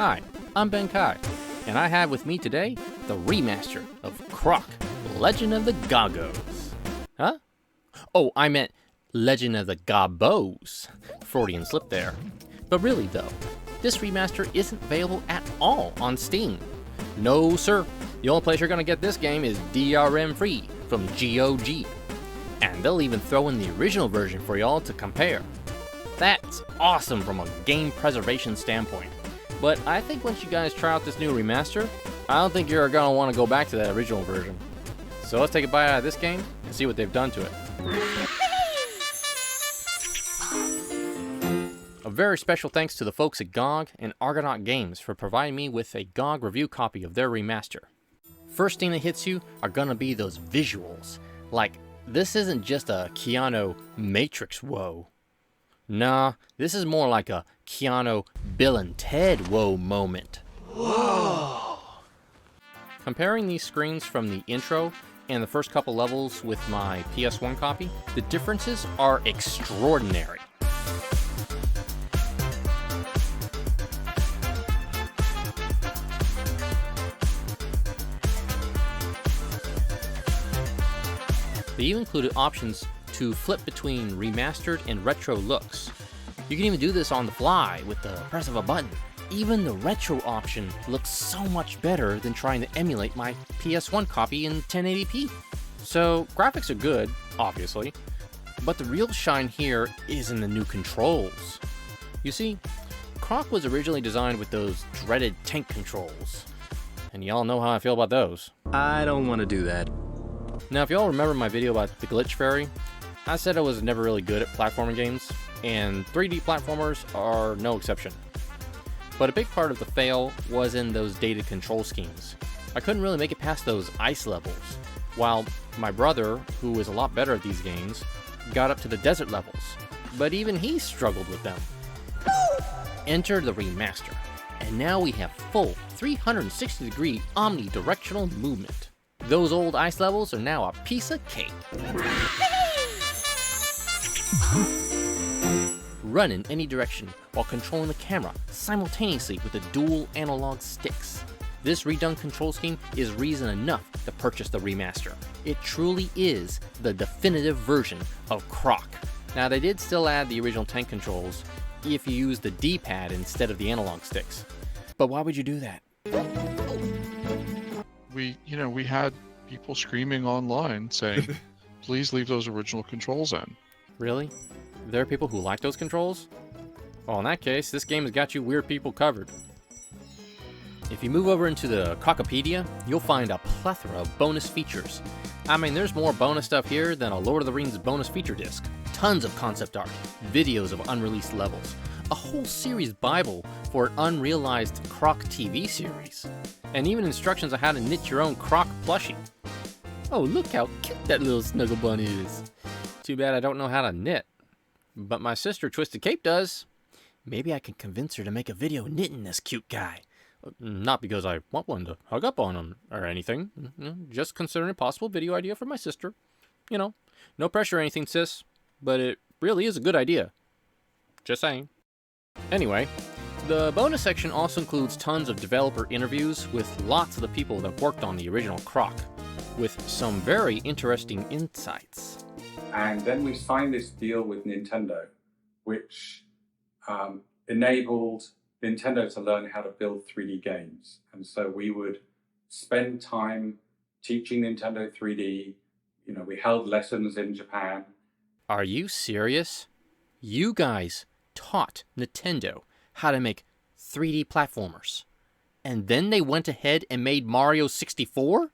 Hi, I'm Ben Kai, and I have with me today the remaster of Croc, Legend of the Gogos. Huh? Oh, I meant Legend of the Gobos. Freudian slip there. But really though, this remaster isn't available at all on Steam. No sir, the only place you're gonna get this game is DRM free from GOG. And they'll even throw in the original version for y'all to compare. That's awesome from a game preservation standpoint. But I think once you guys try out this new remaster, I don't think you're gonna want to go back to that original version. So let's take a bite out of this game and see what they've done to it. A very special thanks to the folks at GOG and Argonaut Games for providing me with a GOG review copy of their remaster. First thing that hits you are gonna be those visuals. Like, this isn't just a Keanu Matrix whoa. Nah, this is more like a Keanu Bill and Ted whoa moment. Whoa! Comparing these screens from the intro and the first couple levels with my PS1 copy, the differences are extraordinary. They even included options to flip between remastered and retro looks. You can even do this on the fly with the press of a button. Even the retro option looks so much better than trying to emulate my PS1 copy in 1080p. So graphics are good, obviously, but the real shine here is in the new controls. You see, Croc was originally designed with those dreaded tank controls, and y'all know how I feel about those. I don't want to do that. Now, if y'all remember my video about the Glitch Fairy, I said I was never really good at platforming games, and 3D platformers are no exception. But a big part of the fail was in those dated control schemes. I couldn't really make it past those ice levels, while my brother, who is a lot better at these games, got up to the desert levels, but even he struggled with them. Enter the remaster, and now we have full 360-degree omnidirectional movement. Those old ice levels are now a piece of cake. Run in any direction while controlling the camera simultaneously with the dual analog sticks. This redone control scheme is reason enough to purchase the remaster. It truly is the definitive version of Croc. Now, they did still add the original tank controls if you use the D-pad instead of the analog sticks. But why would you do that? We had people screaming online saying, please leave those original controls in. Really? There are people who like those controls? Well, in that case, this game has got you weird people covered. If you move over into the Crocopedia, you'll find a plethora of bonus features. I mean, there's more bonus stuff here than a Lord of the Rings bonus feature disc. Tons of concept art, videos of unreleased levels, a whole series bible for an unrealized Croc TV series, and even instructions on how to knit your own Croc plushie. Oh, look how cute that little snuggle bun is. Too bad I don't know how to knit. But my sister Twisted Cape does. Maybe I can convince her to make a video knitting this cute guy. Not because I want one to hug up on him or anything. Just considering a possible video idea for my sister. No pressure or anything, sis. But it really is a good idea. Just saying. Anyway, the bonus section also includes tons of developer interviews with lots of the people that worked on the original Croc, with some very interesting insights. And then we signed this deal with Nintendo, which enabled Nintendo to learn how to build 3D games. And so we would spend time teaching Nintendo 3D. We held lessons in Japan. Are you serious? You guys taught Nintendo how to make 3D platformers. And then they went ahead and made Mario 64?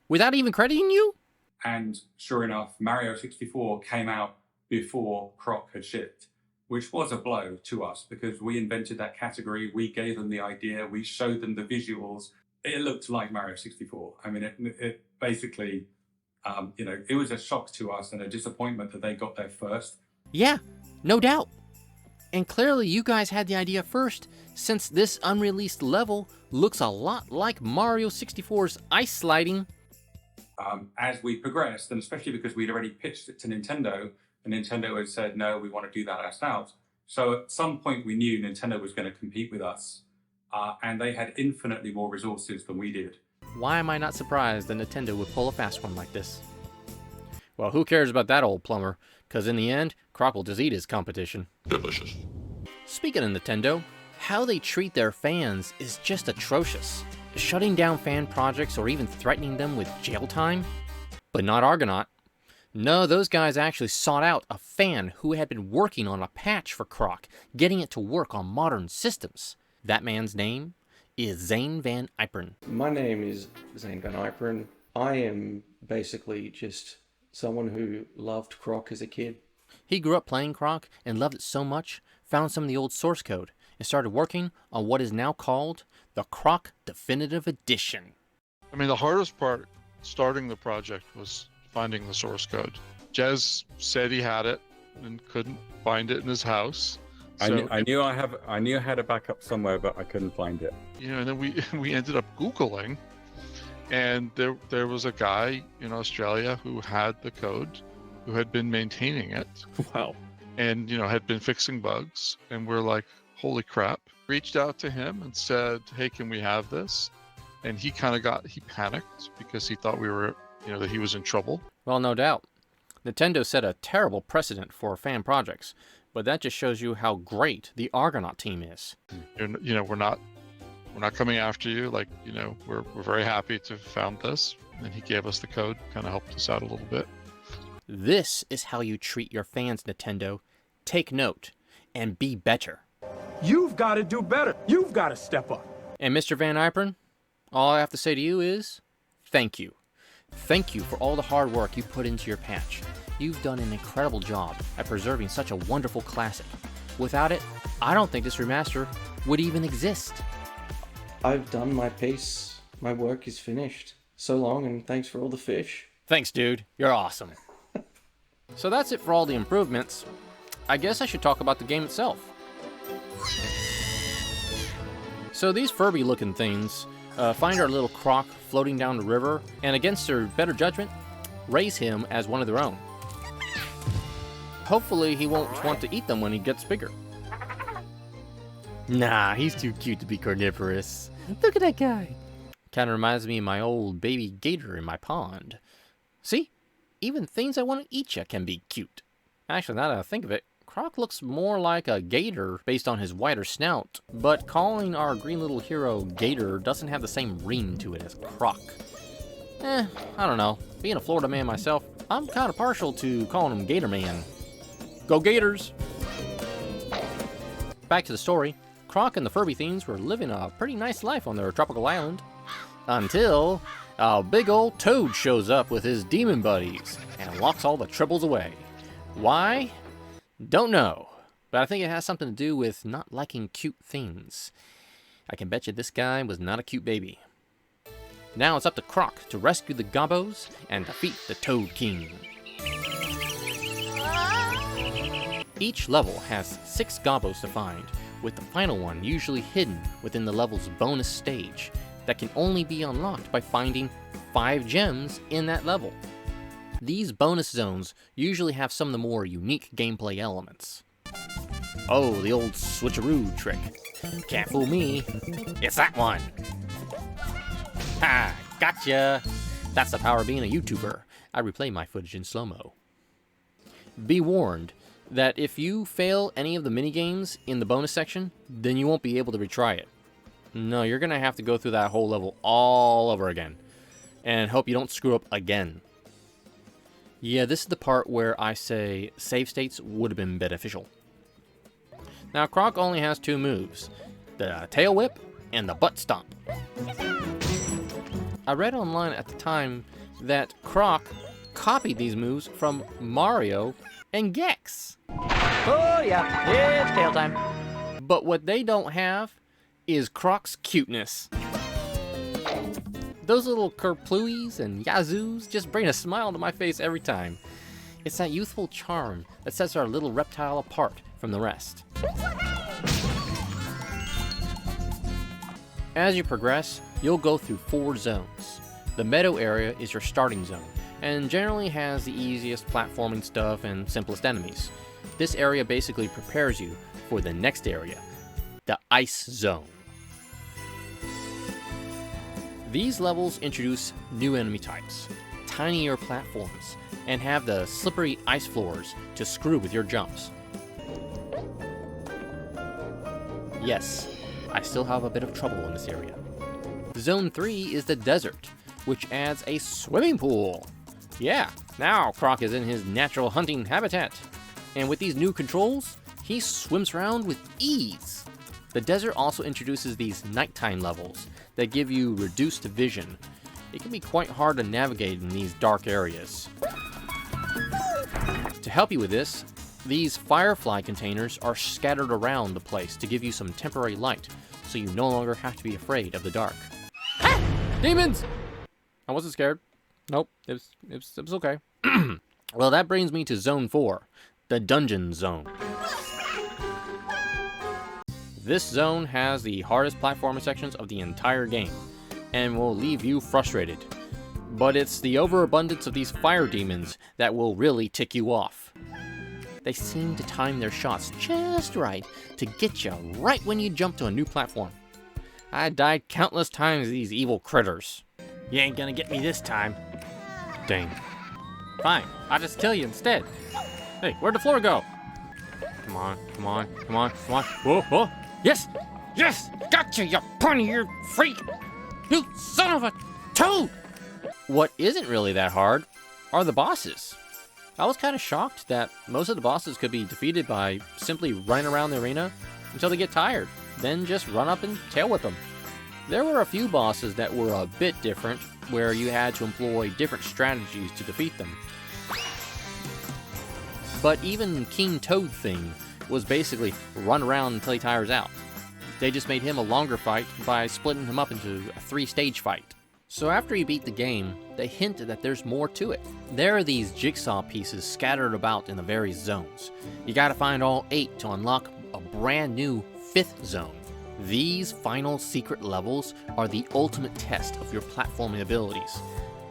Without even crediting you? And sure enough, Mario 64 came out before Croc had shipped, which was a blow to us because we invented that category. We gave them the idea. We showed them the visuals. It looked like Mario 64. I mean, it basically, it was a shock to us and a disappointment that they got there first. Yeah, no doubt. And clearly you guys had the idea first, since this unreleased level looks a lot like Mario 64's ice sliding. As we progressed, and especially because we'd already pitched it to Nintendo, and Nintendo had said, no, we want to do that ourselves. So at some point we knew Nintendo was going to compete with us and they had infinitely more resources than we did. Why am I not surprised that Nintendo would pull a fast one like this? Well, who cares about that old plumber? Because in the end, Croc will just eat his competition. Delicious. Speaking of Nintendo, how they treat their fans is just atrocious. Shutting down fan projects or even threatening them with jail time? But not Argonaut. No, those guys actually sought out a fan who had been working on a patch for Croc, getting it to work on modern systems. That man's name is Zane Van Ypern. My name is Zane Van Ypern. I am basically just someone who loved Croc as a kid. He grew up playing Croc and loved it so much, found some of the old source code, and started working on what is now called the Croc Definitive Edition. I mean, the hardest part starting the project was finding the source code. Jez said he had it and couldn't find it in his house. So, I knew I had a backup somewhere, but I couldn't find it. you know, and then we ended up Googling, and there was a guy in Australia who had the code, who had been maintaining it, Wow. and had been fixing bugs. And we're like, holy crap! Reached out to him and said, hey, can we have this? And he panicked because he thought we were, that he was in trouble. Well, no doubt. Nintendo set a terrible precedent for fan projects, but that just shows you how great the Argonaut team is. We're not coming after you. Like, we're very happy to have found this. And he gave us the code, kind of helped us out a little bit. This is how you treat your fans, Nintendo. Take note and be better. You've got to do better. You've got to step up. And Mr. Van Ypern, all I have to say to you is thank you. Thank you for all the hard work you put into your patch. You've done an incredible job at preserving such a wonderful classic. Without it, I don't think this remaster would even exist. I've done my piece. My work is finished. So long, and thanks for all the fish. Thanks, dude. You're awesome. So that's it for all the improvements. I guess I should talk about the game itself. So these Furby-looking things find our little Croc floating down the river, and against their better judgment, raise him as one of their own. Hopefully he won't want to eat them when he gets bigger. Nah, he's too cute to be carnivorous. Look at that guy. Kinda reminds me of my old baby gator in my pond. See? Even things that want to eat ya can be cute. Actually, now that I think of it, Croc looks more like a gator based on his wider snout, but calling our green little hero Gator doesn't have the same ring to it as Croc. I don't know. Being a Florida man myself, I'm kinda partial to calling him Gator Man. Go Gators! Back to the story. Croc and the Furby Fiends were living a pretty nice life on their tropical island. Until a big old Toad shows up with his demon buddies and locks all the troubles away. Why? Don't know. But I think it has something to do with not liking cute things. I can bet you this guy was not a cute baby. Now it's up to Croc to rescue the Gobbos and defeat the Toad King. Each level has 6 Gobbos to find, with the final one usually hidden within the level's bonus stage that can only be unlocked by finding 5 gems in that level. These bonus zones usually have some of the more unique gameplay elements. Oh, the old switcheroo trick. Can't fool me. It's that one. Ha! Gotcha! That's the power of being a YouTuber. I replay my footage in slow-mo. Be warned that if you fail any of the minigames in the bonus section, then you won't be able to retry it. No, you're gonna have to go through that whole level all over again. And hope you don't screw up again. Yeah, this is the part where I say save states would have been beneficial. Now, Croc only has 2 moves, the tail whip and the butt stomp. I read online at the time that Croc copied these moves from Mario and Gex. Oh yeah, it's tail time. But what they don't have is Croc's cuteness. Those little Kerpluis and Yazoos just bring a smile to my face every time. It's that youthful charm that sets our little reptile apart from the rest. As you progress, you'll go through 4 zones. The meadow area is your starting zone, and generally has the easiest platforming stuff and simplest enemies. This area basically prepares you for the next area, the ice zone. These levels introduce new enemy types, tinier platforms, and have the slippery ice floors to screw with your jumps. Yes, I still have a bit of trouble in this area. Zone 3 is the desert, which adds a swimming pool. Yeah, now Croc is in his natural hunting habitat. And with these new controls, he swims around with ease. The desert also introduces these nighttime levels that give you reduced vision. It can be quite hard to navigate in these dark areas. To help you with this, these firefly containers are scattered around the place to give you some temporary light, so you no longer have to be afraid of the dark. Ah! Demons! I wasn't scared. Nope, it was okay. Well, that brings me to Zone 4, the Dungeon Zone. This zone has the hardest platforming sections of the entire game, and will leave you frustrated. But it's the overabundance of these fire demons that will really tick you off. They seem to time their shots just right to get you right when you jump to a new platform. I died countless times to these evil critters. You ain't gonna get me this time. Dang. Fine, I'll just kill you instead. Hey, where'd the floor go? Come on, come on, come on, come on. Whoa, whoa. Yes! Yes! Gotcha, you pointy-eared freak! You son of a toad! What isn't really that hard are the bosses. I was kind of shocked that most of the bosses could be defeated by simply running around the arena until they get tired, then just run up and tail whip them. There were a few bosses that were a bit different, where you had to employ different strategies to defeat them. But even King Toad Thing was basically run around until he tires out. They just made him a longer fight by splitting him up into a 3-stage fight. So after you beat the game, they hint that there's more to it. There are these jigsaw pieces scattered about in the various zones. You gotta find all 8 to unlock a brand new 5th zone. These final secret levels are the ultimate test of your platforming abilities.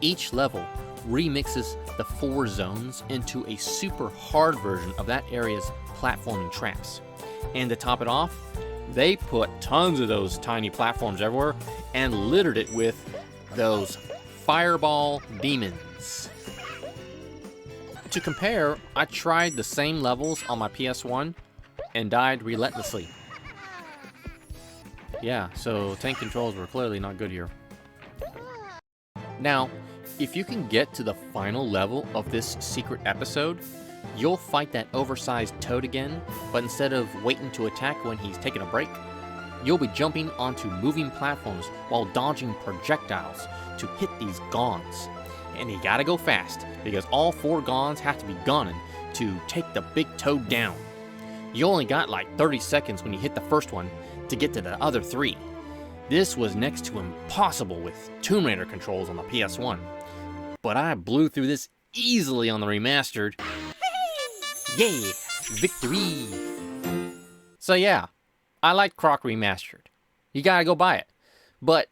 Each level remixes the 4 zones into a super hard version of that area's platforming traps. And to top it off, they put tons of those tiny platforms everywhere and littered it with those fireball demons. To compare, I tried the same levels on my PS1 and died relentlessly. Yeah, so tank controls were clearly not good here. Now, if you can get to the final level of this secret episode, you'll fight that oversized toad again, but instead of waiting to attack when he's taking a break, you'll be jumping onto moving platforms while dodging projectiles to hit these gons. And you gotta go fast, because all 4 gons have to be gunning to take the big toad down. You only got like 30 seconds when you hit the first one to get to the other 3. This was next to impossible with Tomb Raider controls on the PS1. But I blew through this easily on the remastered. Yay! Victory! So yeah, I like Croc Remastered. You gotta go buy it. But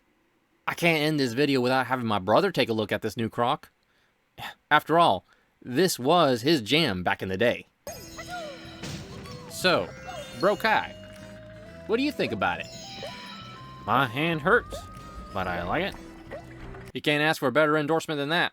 I can't end this video without having my brother take a look at this new Croc. After all, this was his jam back in the day. So, Bro Kai, what do you think about it? My hand hurts, but I like it. You can't ask for a better endorsement than that.